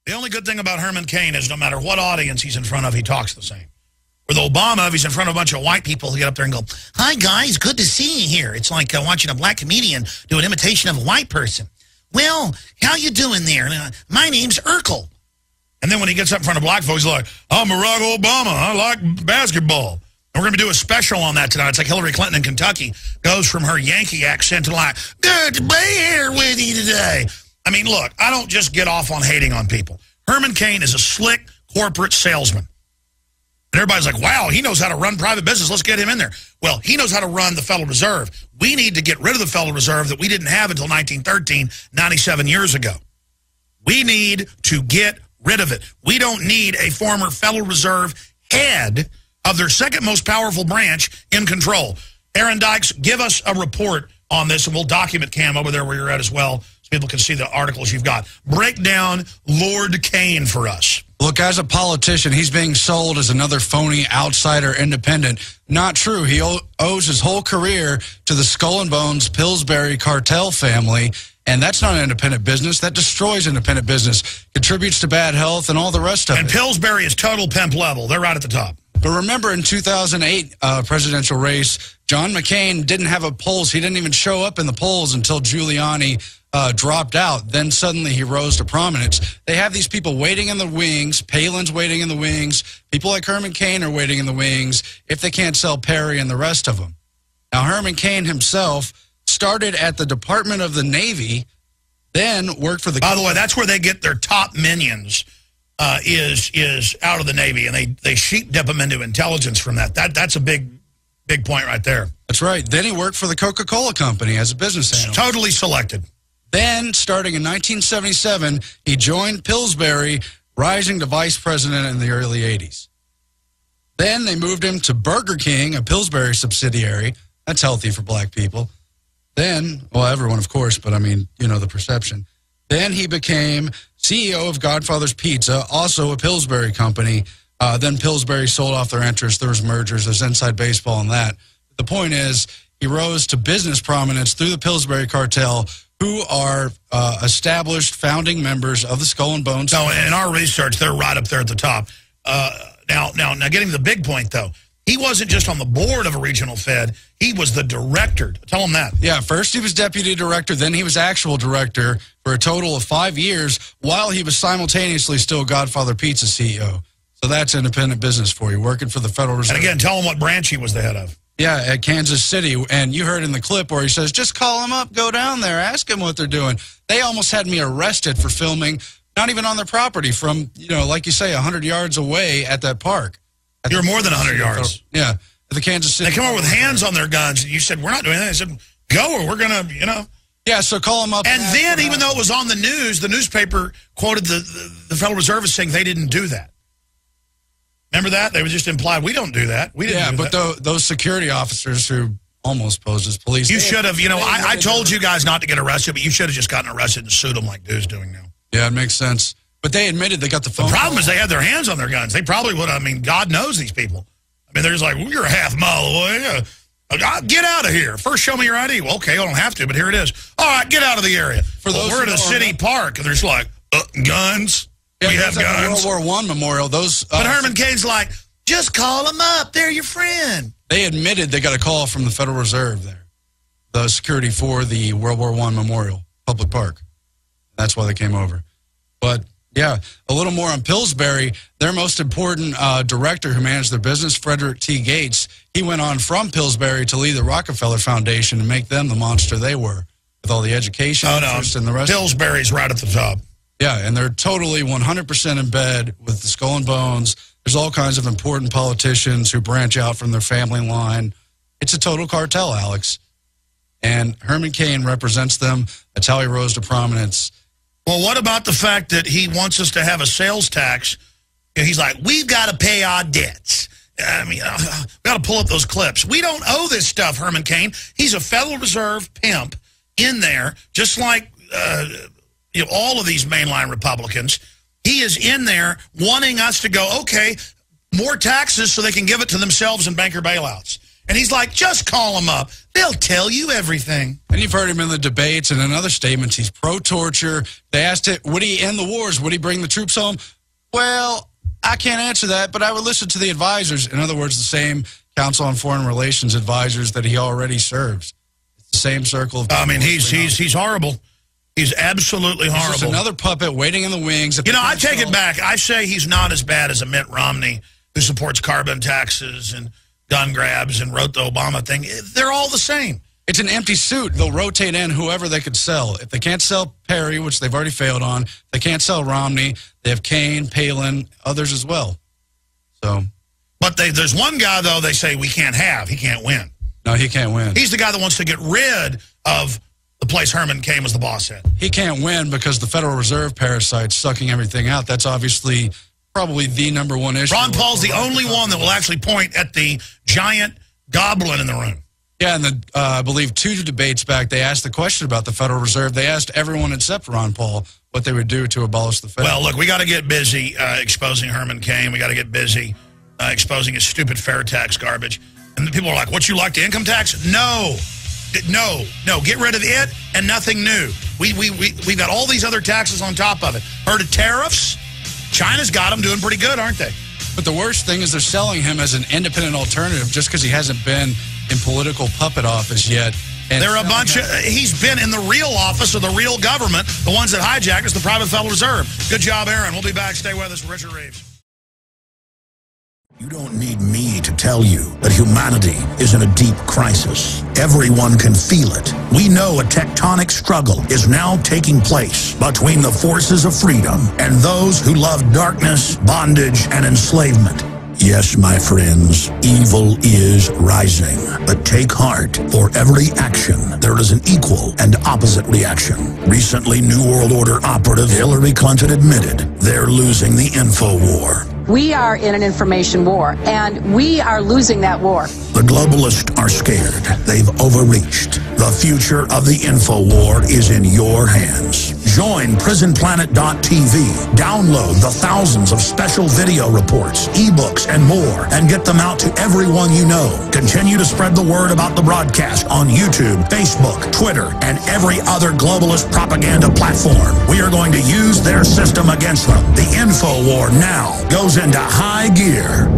The only good thing about Herman Cain is no matter what audience he's in front of, he talks the same. With Obama, if he's in front of a bunch of white people, he'll get up there and go, "Hi, guys, good to see you here." It's like watching a black comedian do an imitation of a white person. "Well, how you doing there? My name's Urkel." And then when he gets up in front of black folks, he's like, "I'm Barack Obama. I like basketball." And we're going to do a special on that tonight. It's like Hillary Clinton in Kentucky goes from her Yankee accent to like, "Good to be here with you today." I mean, look, I don't just get off on hating on people. Herman Cain is a slick corporate salesman. And everybody's like, wow, he knows how to run private business. Let's get him in there. Well, he knows how to run the Federal Reserve. We need to get rid of the Federal Reserve that we didn't have until 1913, 97 years ago. We need to get rid of it. We don't need a former Federal Reserve head of their second most powerful branch in control. Aaron Dykes, give us a report on this, and we'll document Cam over there where you're at as well, so people can see the articles you've got. Break down Lord Cain for us. Look, as a politician, he's being sold as another phony outsider independent. Not true. He owes his whole career to the Skull and Bones Pillsbury cartel family, and that's not an independent business. That destroys independent business, contributes to bad health, and all the rest of it. And Pillsbury is total pimp level. They're right at the top. But remember, in 2008 presidential race, John McCain didn't have a polls. He didn't even show up in the polls until Giuliani dropped out. Then suddenly he rose to prominence. They have these people waiting in the wings. Palin's waiting in the wings. People like Herman Cain are waiting in the wings if they can't sell Perry and the rest of them. Now, Herman Cain himself started at the Department of the Navy, then worked for the... By the way, that's where they get their top minions, is out of the Navy, and they sheep dip them into intelligence from that. That's a big point right there. That's right. Then he worked for the Coca-Cola Company as a business analyst. Totally selected. Then, starting in 1977, he joined Pillsbury, rising to vice president in the early 80s. Then they moved him to Burger King, a Pillsbury subsidiary. That's healthy for black people. Then, well, everyone, of course, but I mean, you know, the perception. Then he became CEO of Godfather's Pizza, also a Pillsbury company. Then Pillsbury sold off their interest. There was mergers. There's inside baseball on that. The point is, he rose to business prominence through the Pillsbury cartel, who are established founding members of the Skull and Bones. No, in our research, they're right up there at the top. Now, getting to the big point, though, he wasn't just on the board of a regional Fed. He was the director. Tell him that. Yeah, first he was deputy director, then he was actual director for a total of 5 years, while he was simultaneously still Godfather Pizza CEO. So that's independent business for you, working for the Federal Reserve. And again, tell him what branch he was the head of. Yeah, at Kansas City. And you heard in the clip where he says, just call them up, go down there, ask them what they're doing. They almost had me arrested for filming, not even on their property, from, you know, like you say, 100 yards away at that park. You're more than 100 yards. Yeah, at the Kansas City. They come over with hands on their guns. And you said, we're not doing that. I said, go, or we're going to, you know. Yeah, so call them up. And then, even though it was on the news, the newspaper quoted the Federal Reserve as saying they didn't do that. Remember that? They were just implied, we don't do that. We didn't do that. Those security officers who almost posed as police. You should have, you know, I told you guys not to get arrested, but you should have just gotten arrested and sued them like dude's doing now. Yeah, it makes sense. But they admitted they got the phone. The problem is they had their hands on their guns. They probably would have, I mean, God knows these people. I mean, they're just like, well, you're a half mile away. Get out of here. First, show me your ID. Well, okay, I don't have to, but here it is. All right, get out of the area. We're at a city park, and there's like, guns. Yeah, we have guns. World War I memorial. Those. But Herman Cain's like, just call them up. They're your friend. They admitted they got a call from the Federal Reserve there, the security for the World War I memorial, public park. That's why they came over. But, yeah, a little more on Pillsbury. Their most important director who managed their business, Frederick T. Gates, he went on from Pillsbury to lead the Rockefeller Foundation and make them the monster they were with all the education and the rest. Pillsbury's right at the top. Yeah, and they're totally 100% in bed with the Skull and Bones. There's all kinds of important politicians who branch out from their family line. It's a total cartel, Alex. And Herman Cain represents them. That's how he rose to prominence. Well, what about the fact that he wants us to have a sales tax? And he's like, we've got to pay our debts. I mean, we've got to pull up those clips. We don't owe this stuff, Herman Cain. He's a Federal Reserve pimp in there, just like you know, all of these mainline Republicans. He is in there wanting us to go, okay, more taxes so they can give it to themselves in banker bailouts. And he's like, just call them up. They'll tell you everything. And you've heard him in the debates and in other statements. He's pro-torture. They asked it, would he end the wars? Would he bring the troops home? Well, I can't answer that, but I would listen to the advisors. In other words, the same Council on Foreign Relations advisors that he already serves. It's the same circle of people. I mean, he's horrible. He's absolutely horrible. He's just another puppet waiting in the wings. You know, I take it back. I say he's not as bad as a Mitt Romney who supports carbon taxes and gun grabs and wrote the Obama thing. They're all the same. It's an empty suit. They'll rotate in whoever they could sell. If they can't sell Perry, which they've already failed on, they can't sell Romney. They have Cain, Palin, others as well. So, but there's one guy, though, they say we can't have. He can't win. No, he can't win. He's the guy that wants to get rid of the place Herman Cain was the boss at. He can't win because the Federal Reserve parasite's sucking everything out. That's obviously probably the #1 issue. Ron Paul's the only one that will actually point at the giant goblin in the room. Yeah, and I believe 2 debates back, they asked the question about the Federal Reserve. They asked everyone except Ron Paul what they would do to abolish the Fed. Well, look, we got to get busy exposing Herman Cain. We got to get busy exposing his stupid fair tax garbage. And the people are like, what, you like the income tax? No. No. Get rid of it and nothing new. We've got all these other taxes on top of it. Heard of tariffs? China's got them doing pretty good, aren't they? But the worst thing is they're selling him as an independent alternative just because he hasn't been in political puppet office yet. And there are a bunch of, he's been in the real office of the real government, the ones that hijack us, the private Federal Reserve. Good job, Aaron. We'll be back. Stay with us. Richard Reeves. You don't need me to tell you that humanity is in a deep crisis. Everyone can feel it. We know a tectonic struggle is now taking place between the forces of freedom and those who love darkness, bondage, and enslavement. Yes, my friends, evil is rising. But take heart. For every action, there is an equal and opposite reaction. Recently, New World Order operative Hillary Clinton admitted they're losing the info war. We are in an information war, and we are losing that war. The globalists are scared. They've overreached. The future of the info war is in your hands. Join PrisonPlanet.tv. Download the thousands of special video reports, ebooks, and more, and get them out to everyone you know. Continue to spread the word about the broadcast on YouTube, Facebook, Twitter, and every other globalist propaganda platform. We are going to use their system against them. The info war now goes into high gear.